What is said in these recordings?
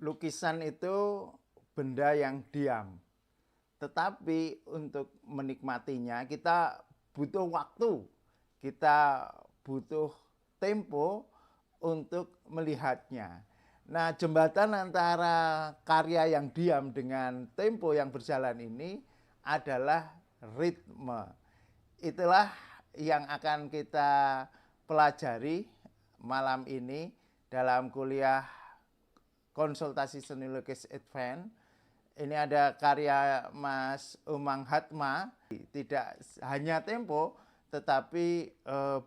lukisan itu benda yang diam. Tetapi untuk menikmatinya kita butuh waktu, kita butuh tempo untuk melihatnya. Nah, jembatan antara karya yang diam dengan tempo yang berjalan ini adalah ritme. Itulah yang akan kita pelajari malam ini dalam kuliah konsultasi seni lukis Advance. Ini ada karya Mas Umang Hatma, tidak hanya tempo tetapi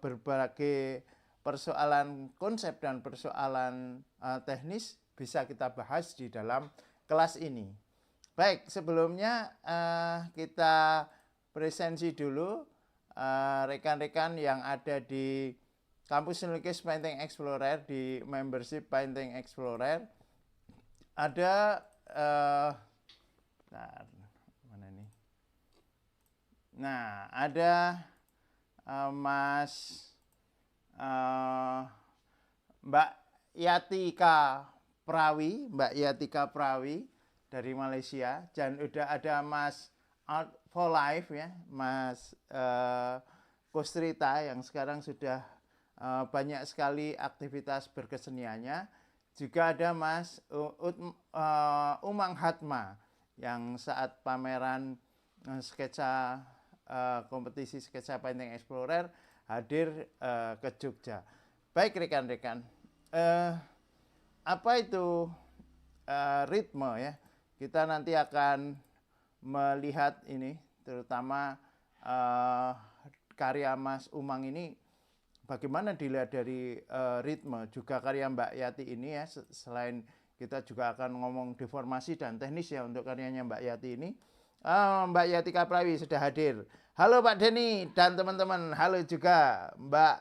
berbagai persoalan konsep dan persoalan teknis bisa kita bahas di dalam kelas ini. Baik, sebelumnya kita presensi dulu rekan-rekan yang ada di kampus lukis Painting Explorer, di membership Painting Explorer. Ada mana ini? Nah, ada Mas Mbak Yatika Prawi dari Malaysia, dan udah ada Mas Art for Life ya, Mas Kostrita yang sekarang sudah banyak sekali aktivitas berkeseniannya. Juga ada Mas Umang Hatma yang saat pameran sketsa kompetisi sketsa Painting Explorer hadir ke Jogja. Baik rekan-rekan, apa itu ritme ya? Kita nanti akan melihat ini, terutama karya Mas Umang ini bagaimana dilihat dari ritme, juga karya Mbak Yati ini ya. Selain kita juga akan ngomong deformasi dan teknis ya untuk karyanya Mbak Yati ini. Mbak Yatika Prawi sudah hadir. Halo Pak Denny dan teman-teman. Halo juga Mbak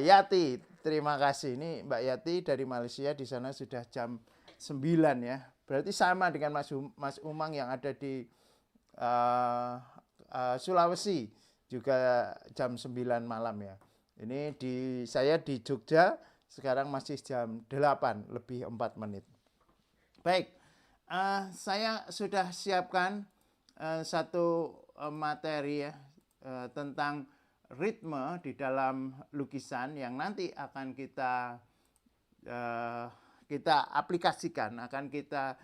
Yati. Terima kasih. Ini Mbak Yati dari Malaysia, di sana sudah jam 9 ya. Berarti sama dengan Mas Umang yang ada di Sulawesi, juga jam 9 malam ya. Ini saya di Jogja sekarang masih jam 8 lebih 4 menit. Baik, saya sudah siapkan satu materi ya tentang ritme di dalam lukisan yang nanti akan kita aplikasikan, akan kita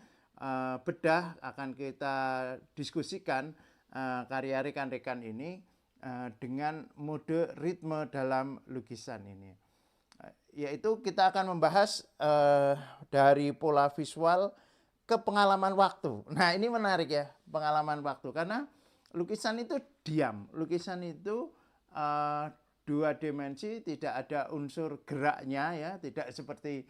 bedah, akan kita diskusikan karya rekan-rekan ini dengan mode ritme dalam lukisan ini. Yaitu kita akan membahas dari pola visual ke pengalaman waktu. Nah, ini menarik ya, pengalaman waktu, karena lukisan itu diam. Lukisan itu dua dimensi, tidak ada unsur geraknya ya, tidak seperti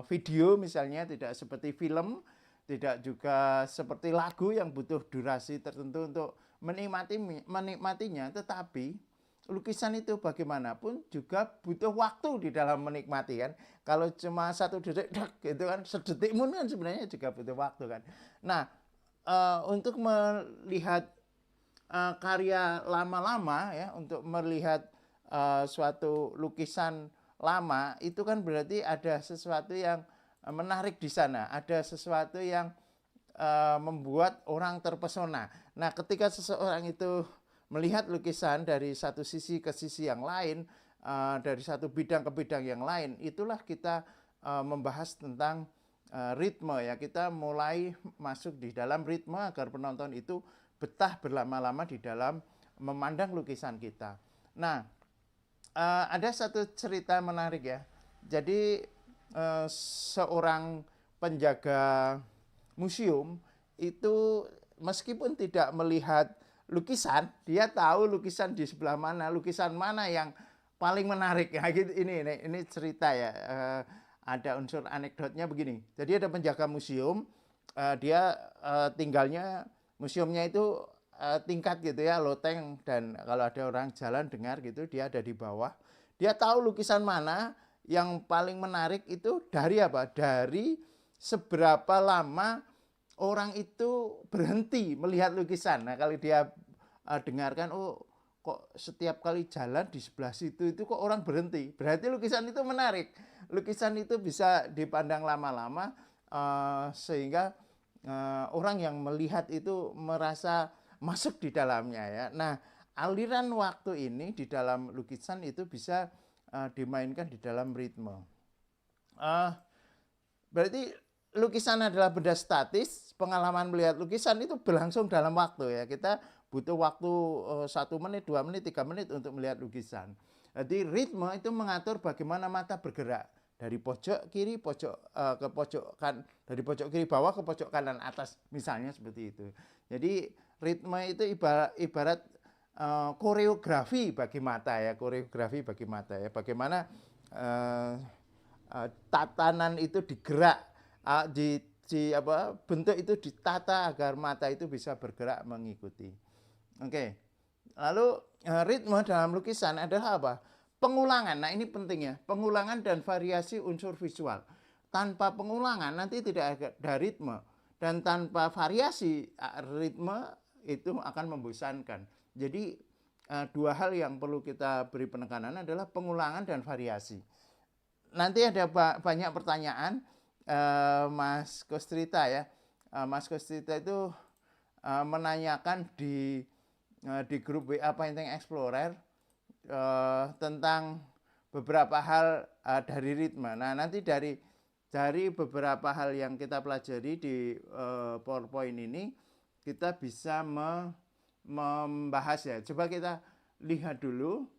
video misalnya, tidak seperti film, tidak juga seperti lagu yang butuh durasi tertentu untuk menikmatinya, tetapi lukisan itu bagaimanapun juga butuh waktu di dalam menikmati kan. Kalau cuma 1 detik gitu kan, sedetik pun kan sebenarnya juga butuh waktu kan. Nah, untuk melihat karya lama-lama ya, untuk melihat suatu lukisan lama itu kan berarti ada sesuatu yang menarik di sana, ada sesuatu yang membuat orang terpesona. Nah, ketika seseorang itu melihat lukisan dari satu sisi ke sisi yang lain, dari satu bidang ke bidang yang lain, itulah kita membahas tentang ritme ya. Kita mulai masuk di dalam ritme agar penonton itu betah berlama-lama di dalam memandang lukisan kita. Nah, ada satu cerita menarik ya. Jadi seorang penjaga museum itu meskipun tidak melihat lukisan, dia tahu lukisan di sebelah mana, lukisan mana yang paling menarik ya gitu. Ini cerita ya. Ada unsur anekdotnya begini. Jadi ada penjaga museum, dia tinggalnya museumnya itu tingkat gitu ya, loteng, dan kalau ada orang jalan dengar gitu, dia ada di bawah. Dia tahu lukisan mana yang paling menarik itu dari apa? Dari seberapa lama orang itu berhenti melihat lukisan. Nah, kalau dia dengarkan, oh kok setiap kali jalan di sebelah situ itu kok orang berhenti. Berarti lukisan itu menarik. Lukisan itu bisa dipandang lama-lama sehingga orang yang melihat itu merasa masuk di dalamnya ya. Nah, aliran waktu ini di dalam lukisan itu bisa dimainkan di dalam ritme. Berarti lukisan adalah benda statis, pengalaman melihat lukisan itu berlangsung dalam waktu ya. Kita butuh waktu 1 menit, 2 menit, 3 menit untuk melihat lukisan. Jadi ritme itu mengatur bagaimana mata bergerak dari pojok kiri ke pojok kan, dari pojok kiri bawah ke pojok kanan atas, misalnya seperti itu. Jadi ritme itu ibarat koreografi bagi mata ya, koreografi bagi mata ya. Bagaimana tatanan itu digerak, bentuk itu ditata agar mata itu bisa bergerak mengikuti. Oke. Lalu ritme dalam lukisan adalah apa? Pengulangan. Nah, ini penting ya. Pengulangan dan variasi unsur visual. Tanpa pengulangan nanti tidak ada ritme, dan tanpa variasi ritme itu akan membosankan. Jadi dua hal yang perlu kita beri penekanan adalah pengulangan dan variasi. Nanti ada banyak pertanyaan, Mas Kostrita ya. Mas Kostrita itu menanyakan di grup WA Painting Explorer tentang beberapa hal dari ritme. Nah, nanti dari beberapa hal yang kita pelajari di PowerPoint ini, kita bisa membahas ya. Coba kita lihat dulu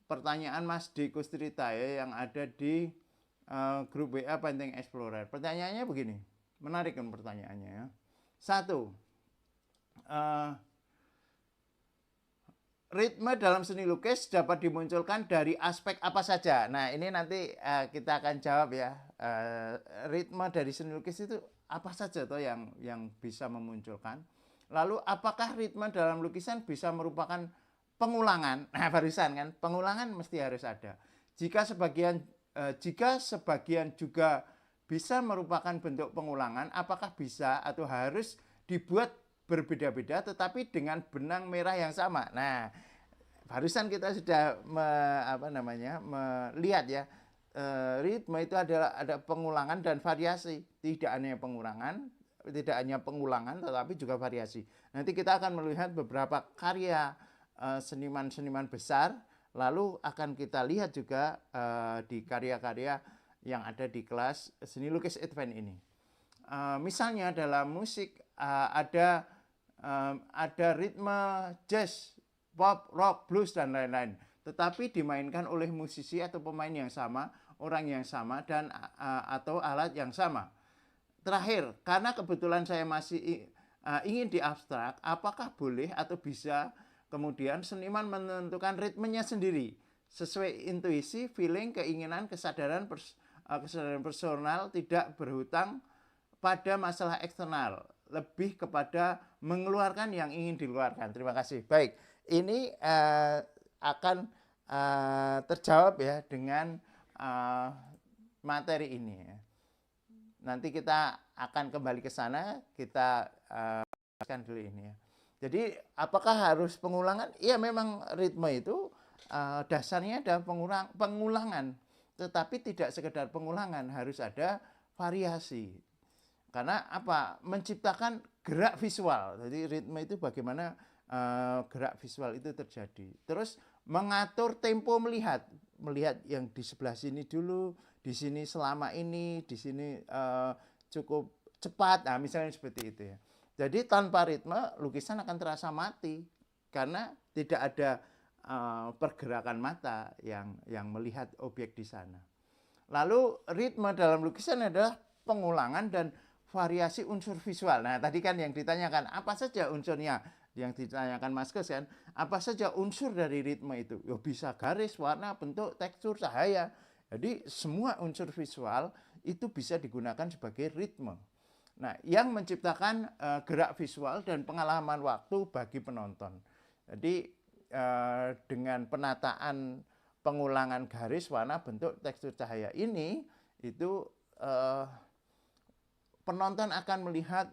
pertanyaan Mas D. Kustrita ya, yang ada di grup WA Painting Explorer. Pertanyaannya begini, menarik kan pertanyaannya ya. 1. Ritme dalam seni lukis dapat dimunculkan dari aspek apa saja? Nah, ini nanti kita akan jawab ya. Ritme dari seni lukis itu apa saja toh yang bisa memunculkan? Lalu apakah ritme dalam lukisan bisa merupakan pengulangan? Nah, barusan kan, pengulangan mesti harus ada. Jika sebagian juga bisa merupakan bentuk pengulangan, apakah bisa atau harus dibuat berbeda-beda tetapi dengan benang merah yang sama? Nah, barusan kita sudah melihat ya, ritme itu ada pengulangan dan variasi. Tidak hanya pengulangan tetapi juga variasi. Nanti kita akan melihat beberapa karya seniman-seniman besar, lalu akan kita lihat juga di karya-karya yang ada di kelas seni lukis Advent ini. Misalnya dalam musik ada ritme jazz, pop, rock, blues, dan lain-lain. Tetapi dimainkan oleh musisi atau pemain yang sama, orang yang sama, dan atau alat yang sama. Terakhir, karena kebetulan saya masih ingin di abstrak, apakah boleh atau bisa kemudian seniman menentukan ritmenya sendiri sesuai intuisi, feeling, keinginan, kesadaran personal, tidak berhutang pada masalah eksternal, lebih kepada mengeluarkan yang ingin dikeluarkan. Terima kasih. Baik, ini akan terjawab ya dengan materi ini ya. Nanti kita akan kembali ke sana, kita jelaskan dulu ini ya. Jadi apakah harus pengulangan? Iya, memang ritme itu dasarnya ada pengulangan, tetapi tidak sekedar pengulangan, harus ada variasi. Karena apa? Menciptakan gerak visual. Jadi ritme itu bagaimana gerak visual itu terjadi. Terus mengatur tempo melihat yang di sebelah sini dulu, di sini selama ini, di sini cukup cepat. Nah, misalnya seperti itu ya. Jadi tanpa ritme lukisan akan terasa mati karena tidak ada pergerakan mata yang melihat objek di sana. Lalu ritme dalam lukisan adalah pengulangan dan variasi unsur visual. Nah, tadi kan yang ditanyakan apa saja unsurnya, yang ditanyakan Mas Kes kan, apa saja unsur dari ritme itu? Ya, bisa garis, warna, bentuk, tekstur, cahaya. Jadi semua unsur visual itu bisa digunakan sebagai ritme. Nah, yang menciptakan gerak visual dan pengalaman waktu bagi penonton. Jadi dengan penataan pengulangan garis, warna, bentuk, tekstur, cahaya ini, itu penonton akan melihat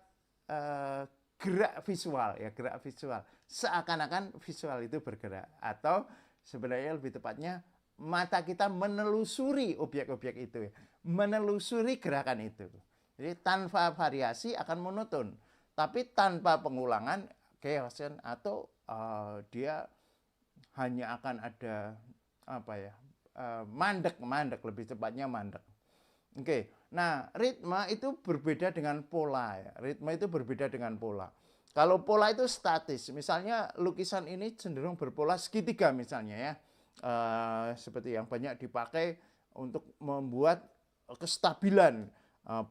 gerak visual ya, gerak visual. Seakan-akan visual itu bergerak, atau sebenarnya lebih tepatnya mata kita menelusuri objek-objek itu ya, menelusuri gerakan itu. Jadi tanpa variasi akan monoton, tapi tanpa pengulangan chaos kan, atau dia hanya akan ada apa ya, mandek lebih tepatnya mandek. Oke, nah ritme itu berbeda dengan pola ya. Ritme itu berbeda dengan pola. Kalau pola itu statis, misalnya lukisan ini cenderung berpola segitiga misalnya ya, seperti yang banyak dipakai untuk membuat kestabilan,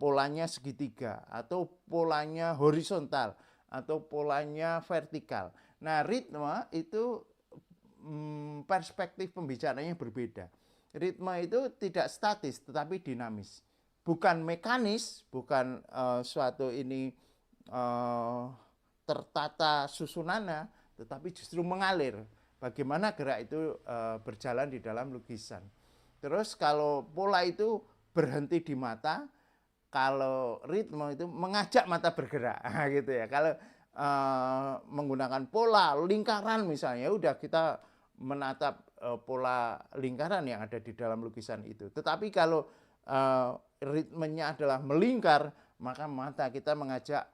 polanya segitiga atau polanya horizontal atau polanya vertikal. Nah ritme itu perspektif pembicaranya berbeda. Ritme itu tidak statis tetapi dinamis. Bukan mekanis, bukan suatu ini tertata susunannya, tetapi justru mengalir. Bagaimana gerak itu berjalan di dalam lukisan. Terus kalau pola itu berhenti di mata, kalau ritme itu mengajak mata bergerak gitu ya. Kalau menggunakan pola lingkaran misalnya, udah kita menatap pola lingkaran yang ada di dalam lukisan itu. Tetapi kalau ritmenya adalah melingkar, maka mata kita mengajak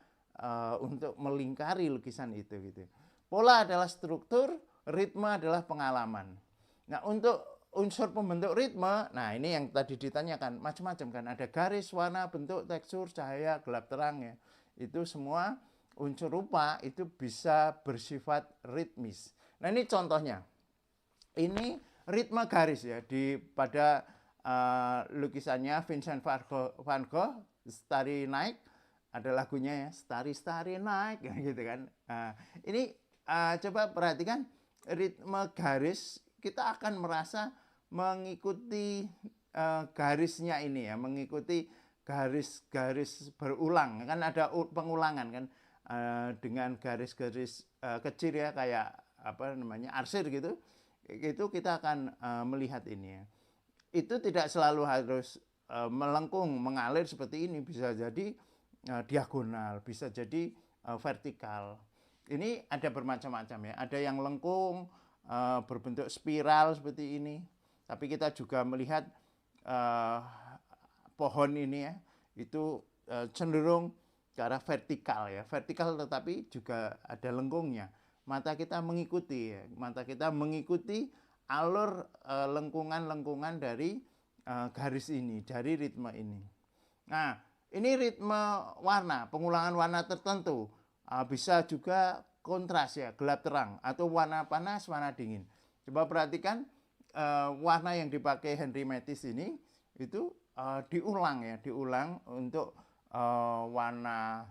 untuk melingkari lukisan itu gitu. Pola adalah struktur, ritme adalah pengalaman. Nah, untuk unsur pembentuk ritme, nah ini yang tadi ditanyakan, macam-macam kan, ada garis, warna, bentuk, tekstur, cahaya, gelap, terang ya. Itu semua unsur rupa itu bisa bersifat ritmis. Nah, ini contohnya. Ini ritme garis ya, pada lukisannya Vincent van Gogh, Starry Night, ada lagunya ya, Starry Night gitu kan. Ini coba perhatikan ritme garis, kita akan merasa mengikuti garisnya ini ya, mengikuti garis-garis berulang, kan ada pengulangan kan, dengan garis-garis kecil ya, kayak apa namanya, arsir gitu. Itu kita akan melihat ini ya. Itu tidak selalu harus melengkung, mengalir seperti ini, bisa jadi diagonal, bisa jadi vertikal. Ini ada bermacam-macam ya. Ada yang lengkung, berbentuk spiral seperti ini. Tapi kita juga melihat pohon ini ya, itu cenderung ke arah vertikal ya. Vertikal tetapi juga ada lengkungnya. Mata kita mengikuti ya. Mata kita mengikuti alur lengkungan-lengkungan dari garis ini, dari ritme ini. Nah, ini ritme warna, pengulangan warna tertentu. Bisa juga kontras ya, gelap terang, atau warna panas, warna dingin. Coba perhatikan warna yang dipakai Henry Matisse ini, itu diulang ya, diulang untuk warna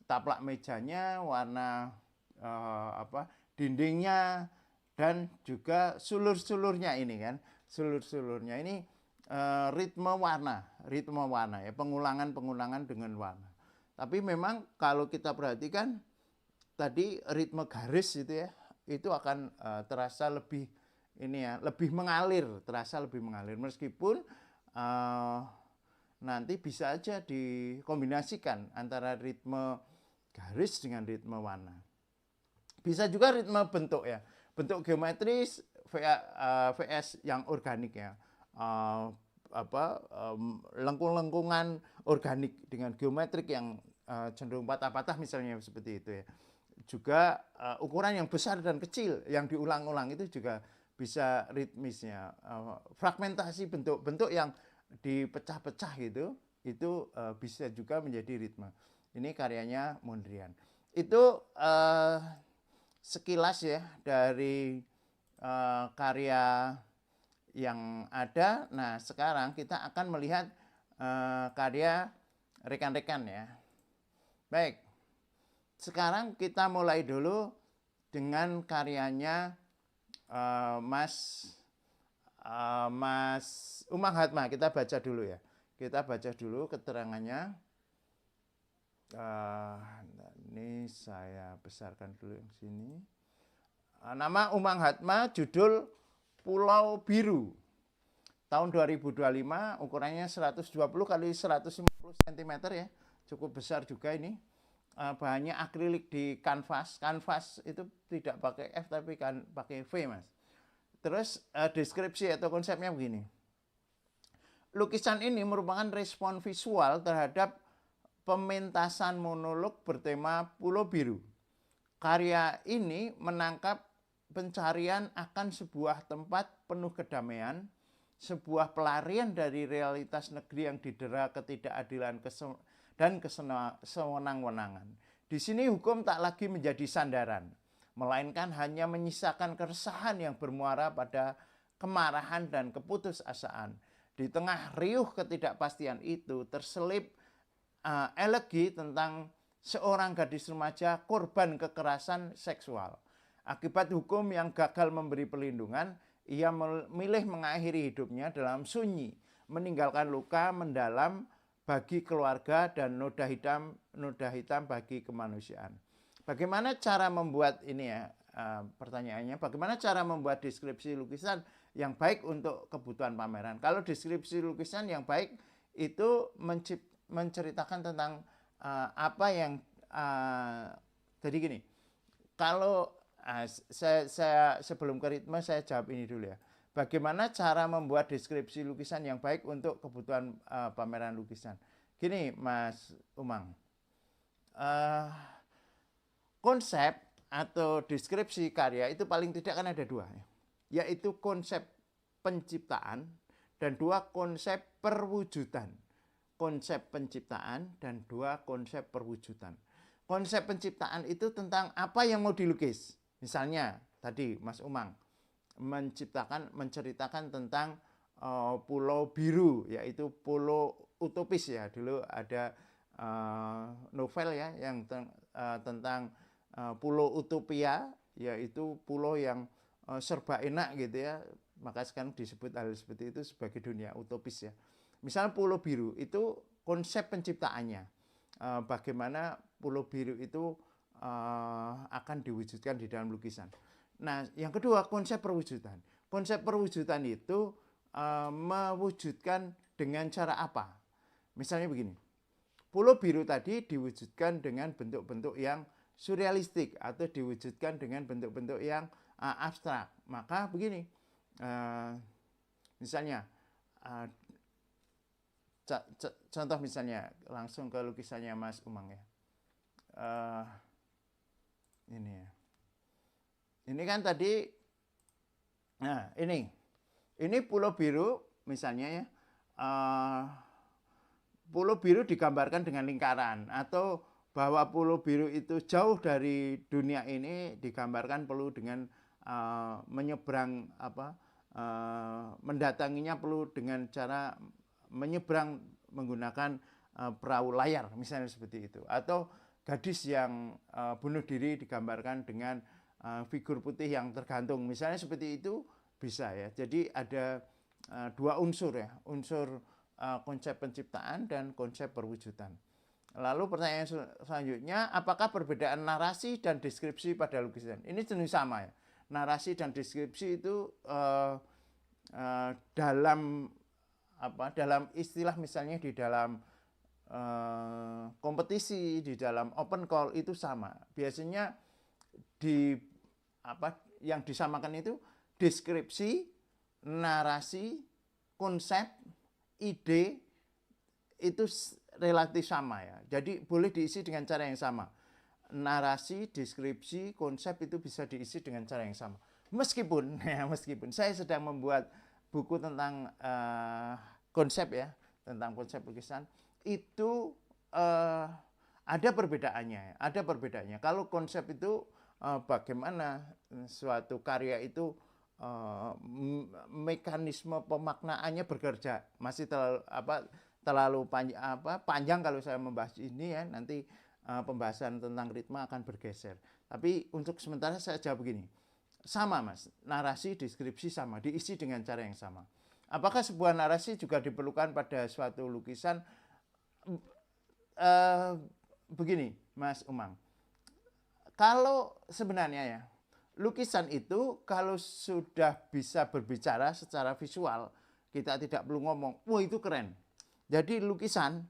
taplak mejanya, warna dindingnya, dan juga sulur-sulurnya ini kan, sulur-sulurnya ini ritme warna ya, pengulangan dengan warna. Tapi memang kalau kita perhatikan tadi ritme garis itu ya, itu akan terasa lebih ini ya, lebih mengalir, terasa lebih mengalir, meskipun nanti bisa aja dikombinasikan antara ritme garis dengan ritme warna. Bisa juga ritme bentuk ya, bentuk geometris vs yang organik ya, lengkung-lengkungan organik dengan geometrik yang cenderung patah-patah misalnya, seperti itu ya. Juga ukuran yang besar dan kecil yang diulang-ulang itu juga bisa ritmisnya. Fragmentasi bentuk-bentuk yang dipecah-pecah gitu, itu bisa juga menjadi ritme. Ini karyanya Mondrian. Itu sekilas ya dari karya yang ada. Nah, sekarang kita akan melihat karya rekan-rekan ya. Baik, sekarang kita mulai dulu dengan karyanya Mas Umang Hatma. Kita baca dulu ya. Kita baca dulu keterangannya. Ini saya besarkan dulu yang sini. Nama Umang Hatma, judul Pulau Biru. Tahun 2025, ukurannya 120 kali 150 cm ya. Cukup besar juga ini. bahannya akrilik di kanvas. Kanvas itu tidak pakai F tapi kan pakai V, Mas. Terus deskripsi atau konsepnya begini. Lukisan ini merupakan respon visual terhadap pementasan monolog bertema Pulau Biru. Karya ini menangkap pencarian akan sebuah tempat penuh kedamaian, sebuah pelarian dari realitas negeri yang didera ketidakadilan dan kesewenang-wenangan. Di sini hukum tak lagi menjadi sandaran, melainkan hanya menyisakan keresahan yang bermuara pada kemarahan dan keputusasaan. Di tengah riuh ketidakpastian itu terselip elegi tentang seorang gadis remaja korban kekerasan seksual. Akibat hukum yang gagal memberi perlindungan, ia memilih mengakhiri hidupnya dalam sunyi, meninggalkan luka mendalam bagi keluarga dan noda hitam bagi kemanusiaan. Bagaimana cara membuat ini ya, pertanyaannya, bagaimana cara membuat deskripsi lukisan yang baik untuk kebutuhan pameran? Kalau deskripsi lukisan yang baik itu menceritakan tentang apa yang jadi gini, kalau saya sebelum ke ritme saya jawab ini dulu ya. Bagaimana cara membuat deskripsi lukisan yang baik untuk kebutuhan pameran lukisan? Gini, Mas Umang, konsep atau deskripsi karya itu paling tidak kan ada dua, yaitu konsep penciptaan dan dua konsep perwujudan. Konsep penciptaan dan dua konsep perwujudan. Konsep penciptaan itu tentang apa yang mau dilukis. Misalnya tadi Mas Umang menceritakan tentang Pulau Biru, yaitu pulau utopis ya. Dulu ada novel ya yang tentang Pulau Utopia, yaitu pulau yang serba enak gitu ya. Maka sekarang disebut hal seperti itu sebagai dunia utopis ya. Misalnya Pulau Biru itu konsep penciptaannya. Bagaimana Pulau Biru itu akan diwujudkan di dalam lukisan. Nah, yang kedua konsep perwujudan. Konsep perwujudan itu mewujudkan dengan cara apa? Misalnya begini, Pulau Biru tadi diwujudkan dengan bentuk-bentuk yang surrealistik atau diwujudkan dengan bentuk-bentuk yang abstrak. Maka begini, misalnya contoh misalnya langsung ke lukisannya Mas Umang ya. Ini ya. Ini kan tadi, nah ini Pulau Biru misalnya ya. Pulau Biru digambarkan dengan lingkaran, atau bahwa Pulau Biru itu jauh dari dunia ini digambarkan perlu dengan menyeberang mendatanginya perlu dengan cara menyeberang menggunakan perahu layar misalnya seperti itu, atau gadis yang bunuh diri digambarkan dengan figur putih yang tergantung misalnya seperti itu bisa ya. Jadi ada dua unsur ya, unsur konsep penciptaan dan konsep perwujudan. Lalu pertanyaan selanjutnya, apakah perbedaan narasi dan deskripsi pada lukisan? Ini jenis sama ya. Narasi dan deskripsi itu dalam istilah misalnya di dalam kompetisi, di dalam open call itu sama. Biasanya yang disamakan itu deskripsi, narasi, konsep, ide itu relatif sama ya. Jadi boleh diisi dengan cara yang sama. Narasi, deskripsi, konsep itu bisa diisi dengan cara yang sama. Meskipun saya sedang membuat buku tentang konsep ya, tentang konsep lukisan, itu ada perbedaannya. Kalau konsep itu bagaimana suatu karya itu mekanisme pemaknaannya bekerja, masih terlalu panjang kalau saya membahas ini ya, nanti pembahasan tentang ritme akan bergeser. Tapi untuk sementara saya jawab begini, sama Mas, narasi, deskripsi sama, diisi dengan cara yang sama. Apakah sebuah narasi juga diperlukan pada suatu lukisan? Begini Mas Umang, kalau sebenarnya ya, lukisan itu kalau sudah bisa berbicara secara visual, kita tidak perlu ngomong, wah itu keren. Jadi lukisan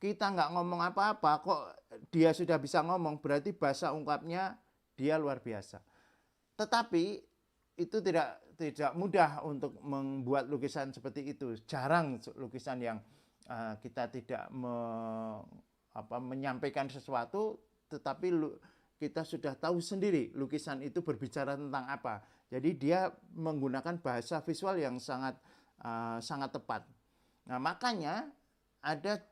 kita nggak ngomong apa-apa kok dia sudah bisa ngomong, berarti bahasa ungkapnya dia luar biasa. Tetapi itu tidak mudah untuk membuat lukisan seperti itu. Jarang lukisan yang kita tidak menyampaikan sesuatu, tetapi kita sudah tahu sendiri lukisan itu berbicara tentang apa. Jadi dia menggunakan bahasa visual yang sangat tepat. Nah, makanya ada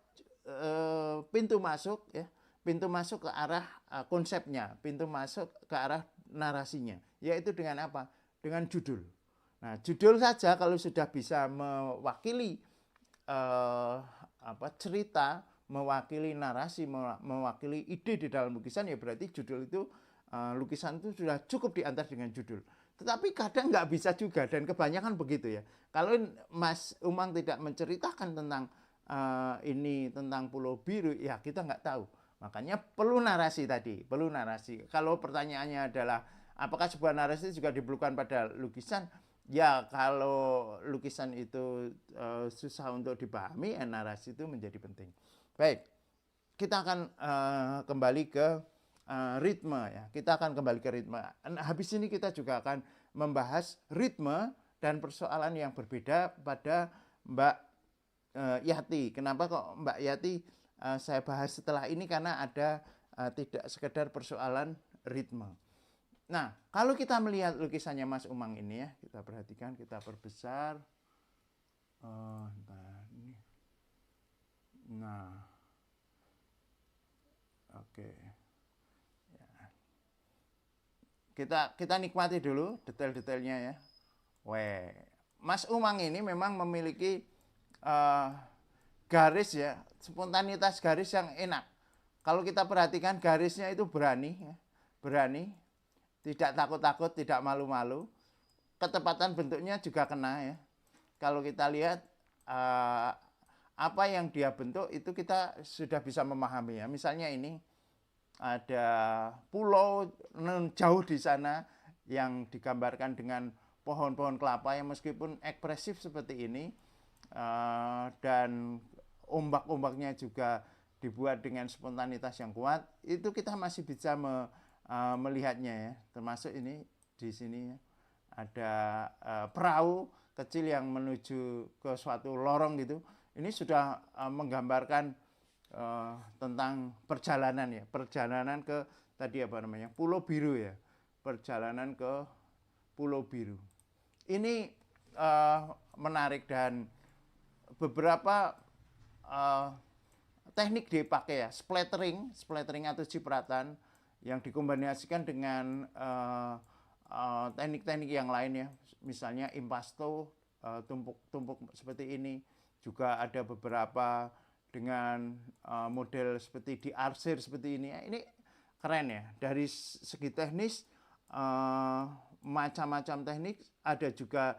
pintu masuk ya, pintu masuk ke arah konsepnya, pintu masuk ke arah narasinya, yaitu dengan apa? Dengan judul. Nah, judul saja kalau sudah bisa mewakili cerita, mewakili narasi, mewakili ide di dalam lukisan, ya berarti judul itu lukisan itu sudah cukup diantar dengan judul. Tetapi kadang nggak bisa juga, dan kebanyakan begitu ya. Kalau Mas Umang tidak menceritakan tentang ini tentang Pulau Biru, ya kita nggak tahu. Makanya perlu narasi tadi, perlu narasi. Kalau pertanyaannya adalah apakah sebuah narasi juga diperlukan pada lukisan? Ya, kalau lukisan itu susah untuk dipahami, narasi itu menjadi penting. Baik, kita akan kembali ke ritme ya. Kita akan kembali ke ritme. Habis ini kita juga akan membahas ritme dan persoalan yang berbeda pada Mbak Yati. Kenapa kok Mbak Yati saya bahas setelah ini? Karena ada tidak sekedar persoalan ritme. Nah, kalau kita melihat lukisannya Mas Umang ini ya, kita perhatikan, kita perbesar. Nah, oke. Ya. Kita nikmati dulu detail-detailnya ya. Mas Umang ini memang memiliki garis ya, spontanitas garis yang enak. Kalau kita perhatikan garisnya itu berani ya, berani, tidak takut-takut, tidak malu-malu. Ketepatan bentuknya juga kena ya. Kalau kita lihat apa yang dia bentuk itu kita sudah bisa memahami ya. Misalnya ini ada pulau jauh di sana yang digambarkan dengan pohon-pohon kelapa yang meskipun ekspresif seperti ini, dan ombak-ombaknya juga dibuat dengan spontanitas yang kuat, itu kita masih bisa melihatnya ya. Termasuk ini di sini ada perahu kecil yang menuju ke suatu lorong gitu. Ini sudah menggambarkan tentang perjalanan ya, perjalanan ke tadi Pulau Biru ya, perjalanan ke Pulau Biru. Ini menarik, dan beberapa teknik dipakai ya, splattering atau cipratan yang dikombinasikan dengan teknik-teknik yang lain ya, misalnya impasto, tumpuk-tumpuk seperti ini. Juga ada beberapa dengan model seperti diarsir seperti ini. Ini keren ya, dari segi teknis, macam-macam teknik, ada juga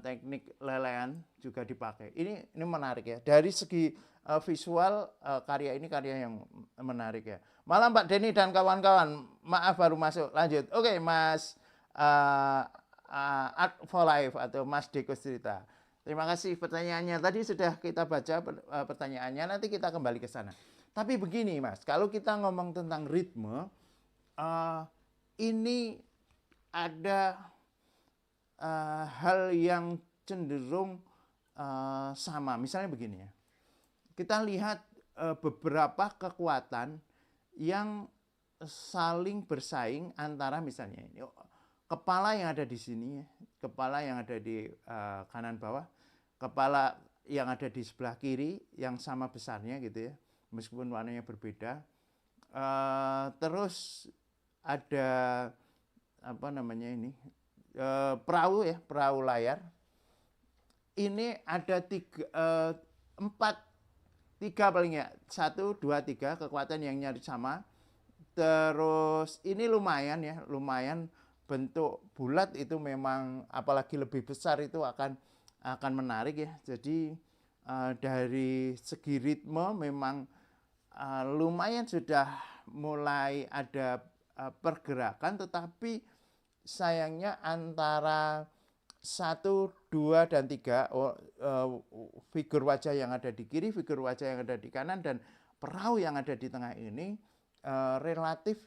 teknik lelean juga dipakai. Ini menarik ya. Dari segi visual, karya ini karya yang menarik ya. Malam Pak Denny dan kawan-kawan, maaf baru masuk. Lanjut. Oke, Mas Art for Life atau Mas Deko Cerita. Terima kasih pertanyaannya. Tadi sudah kita baca pertanyaannya, nanti kita kembali ke sana. Tapi begini Mas, kalau kita ngomong tentang ritme, ini ada hal yang cenderung sama. Misalnya begini ya, kita lihat beberapa kekuatan yang saling bersaing antara misalnya ini, kepala yang ada di sini, kepala yang ada di kanan bawah, kepala yang ada di sebelah kiri yang sama besarnya gitu ya, meskipun warnanya berbeda. Terus ada perahu ya, perahu layar. Ini ada tiga paling ya, 1, 2, 3 kekuatan yang nyaris sama. Terus ini lumayan ya, lumayan bentuk bulat itu memang, apalagi lebih besar itu akan menarik ya. Jadi dari segi ritme memang lumayan sudah mulai ada pergerakan, tetapi sayangnya antara 1, 2 dan 3, figur wajah yang ada di kiri, figur wajah yang ada di kanan, dan perahu yang ada di tengah ini relatif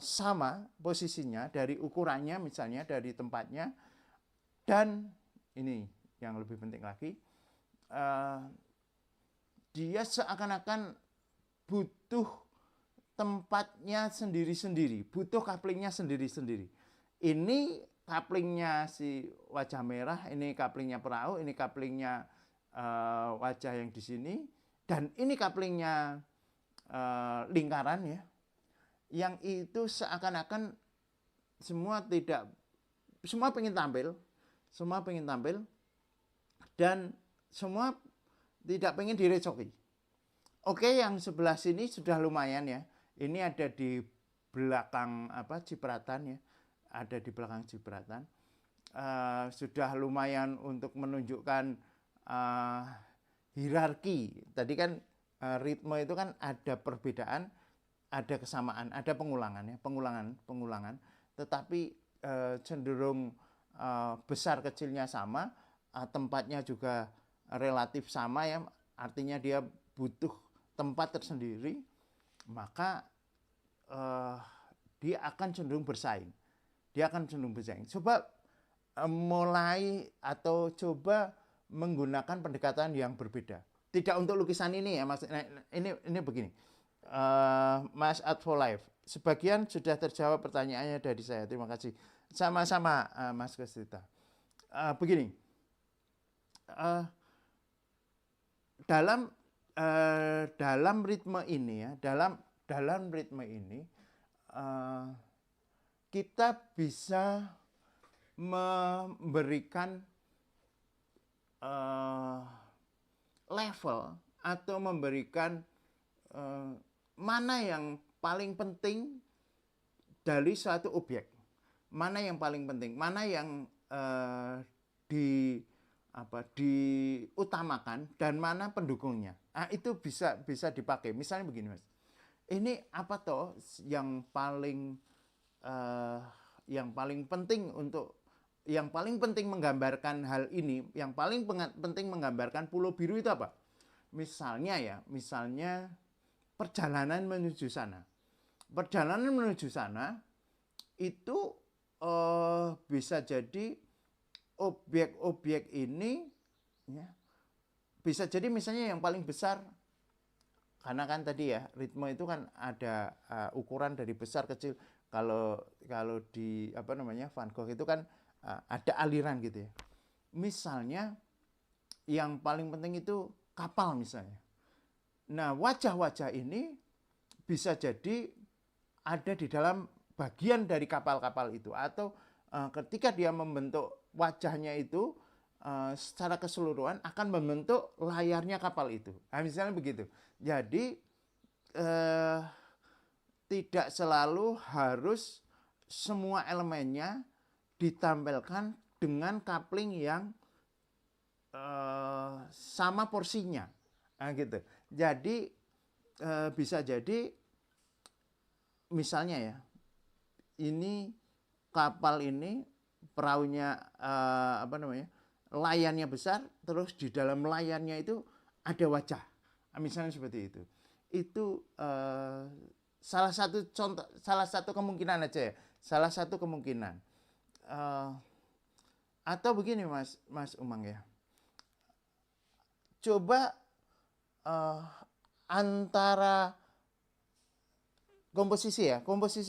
sama posisinya dari ukurannya, misalnya dari tempatnya, dan ini yang lebih penting lagi, dia seakan-akan butuh tempatnya sendiri-sendiri, butuh couplingnya sendiri-sendiri. Ini couplingnya si wajah merah, ini couplingnya perahu, ini couplingnya wajah yang di sini, dan ini couplingnya lingkaran ya. Yang itu seakan-akan semua pengen tampil, dan semua tidak pengen direcoki. Oke, yang sebelah sini sudah lumayan ya. Ini ada di belakang cipratan ya, ada di belakang cipratan. Sudah lumayan untuk menunjukkan hierarki. Tadi kan ritme itu kan ada perbedaan, ada kesamaan, ada pengulangan ya, pengulangan. Tetapi cenderung besar kecilnya sama, tempatnya juga relatif sama ya. Artinya dia butuh tempat tersendiri, maka dia akan cenderung bersaing. Coba mulai atau coba menggunakan pendekatan yang berbeda. Tidak untuk lukisan ini ya, Mas. Ini begini, Mas Art for Life. Sebagian sudah terjawab pertanyaannya dari saya. Terima kasih. Sama-sama, Mas Kestita. Begini, dalam ritme ini ya, dalam ritme ini kita bisa memberikan level atau memberikan mana yang paling penting dari suatu objek, mana yang paling penting, mana yang diutamakan dan mana pendukungnya. Nah, itu bisa dipakai. Misalnya begini, Mas. Ini apa toh yang paling penting menggambarkan hal ini, yang paling penting menggambarkan Pulau Biru itu apa? Misalnya perjalanan menuju sana. Perjalanan menuju sana itu bisa jadi objek-objek ini ya, bisa jadi misalnya yang paling besar, karena kan tadi ya ritme itu kan ada ukuran dari besar kecil. Kalau di Van Gogh itu kan ada aliran gitu ya. Misalnya yang paling penting itu kapal misalnya. Nah, wajah-wajah ini bisa jadi ada di dalam bagian dari kapal-kapal itu, atau ketika dia membentuk wajahnya itu secara keseluruhan akan membentuk layarnya kapal itu. Nah, misalnya begitu. Jadi tidak selalu harus semua elemennya ditampilkan dengan coupling yang sama porsinya. Nah, gitu. Jadi bisa jadi misalnya ya, ini kapal ini perahunya layarnya besar, terus di dalam layarnya itu ada wajah, misalnya seperti itu. Itu salah satu kemungkinan aja ya, salah satu kemungkinan. Atau begini, Mas Umang ya, coba antara komposisi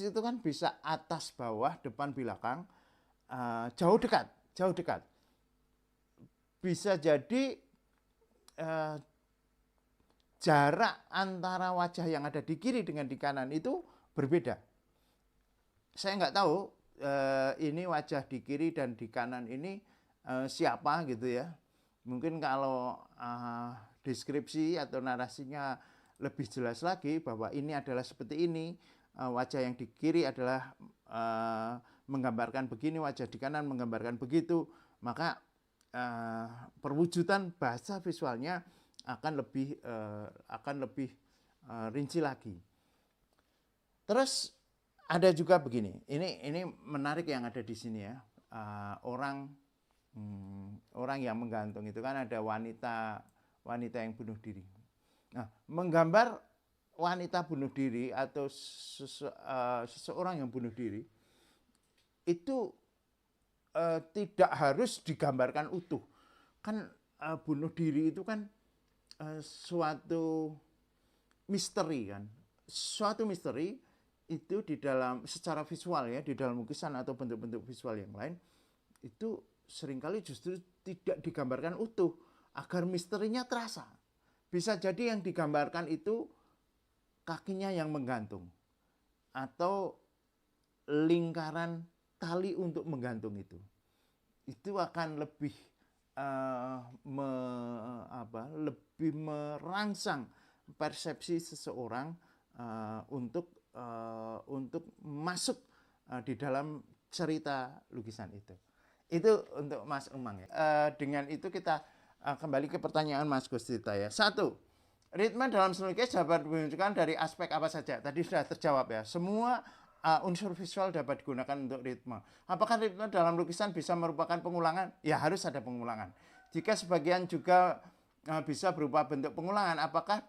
itu kan bisa atas bawah, depan belakang, jauh dekat. Bisa jadi jarak antara wajah yang ada di kiri dengan di kanan itu berbeda. Saya nggak tahu ini wajah di kiri dan di kanan ini siapa gitu ya. Mungkin kalau deskripsi atau narasinya lebih jelas lagi bahwa ini adalah seperti ini, wajah yang di kiri adalah menggambarkan begini, wajah di kanan menggambarkan begitu, maka perwujudan bahasa visualnya akan lebih rinci lagi. Terus ada juga begini, ini menarik yang ada di sini ya, orang orang yang menggantung itu kan ada wanita yang bunuh diri. Nah, menggambar wanita bunuh diri atau seseorang yang bunuh diri itu tidak harus digambarkan utuh. Kan bunuh diri itu kan suatu misteri kan. Suatu misteri itu di dalam secara visual ya, di dalam lukisan atau bentuk-bentuk visual yang lain itu seringkali justru tidak digambarkan utuh agar misterinya terasa. Bisa jadi yang digambarkan itu kakinya yang menggantung atau lingkaran tali untuk menggantung itu akan lebih lebih merangsang persepsi seseorang untuk masuk di dalam cerita lukisan itu. Itu untuk Mas Umang ya. Dengan itu kita kembali ke pertanyaan Mas Gustita ya. 1. Ritme dalam seni lukis dapat ditunjukkan dari aspek apa saja? Tadi sudah terjawab ya. Semua unsur visual dapat digunakan untuk ritme. Apakah ritme dalam lukisan bisa merupakan pengulangan? Ya harus ada pengulangan. Jika sebagian juga bisa berupa bentuk pengulangan, apakah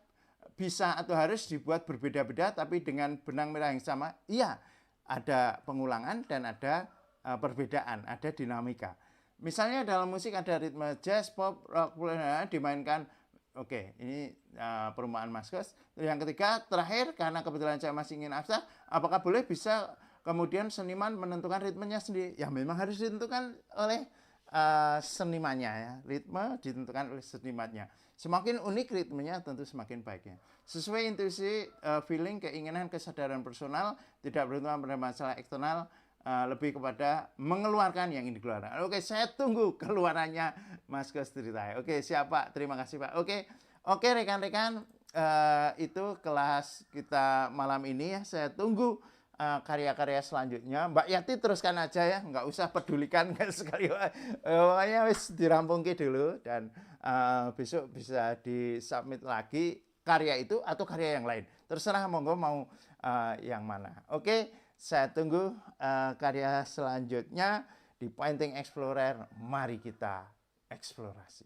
bisa atau harus dibuat berbeda-beda tapi dengan benang merah yang sama? Iya, ada pengulangan dan ada perbedaan, ada dinamika. Misalnya dalam musik ada ritme jazz, pop, rock, dimainkan. Oke, ini perumpamaan Mas Gus. Yang ketiga, terakhir, karena kebetulan saya masih ingin abstrak, apakah boleh bisa kemudian seniman menentukan ritmenya sendiri? Ya memang harus ditentukan oleh senimannya ya. Ritme ditentukan oleh senimannya. Semakin unik ritmenya tentu semakin baiknya. Sesuai intuisi, feeling, keinginan, kesadaran personal, tidak bergantung pada masalah eksternal, lebih kepada mengeluarkan yang ingin dikeluarkan. Oke, saya tunggu keluarannya Mas Gus Tritai. Oke, siap Pak. Terima kasih Pak. Oke rekan-rekan, itu kelas kita malam ini ya. Saya tunggu karya-karya selanjutnya. Mbak Yati teruskan aja ya, nggak usah pedulikan sekali. Pokoknya wis dirampungke dulu dan besok bisa disubmit lagi karya itu atau karya yang lain. Terserah monggo mau yang mana. Oke, saya tunggu karya selanjutnya di Painting Explorer. Mari kita eksplorasi.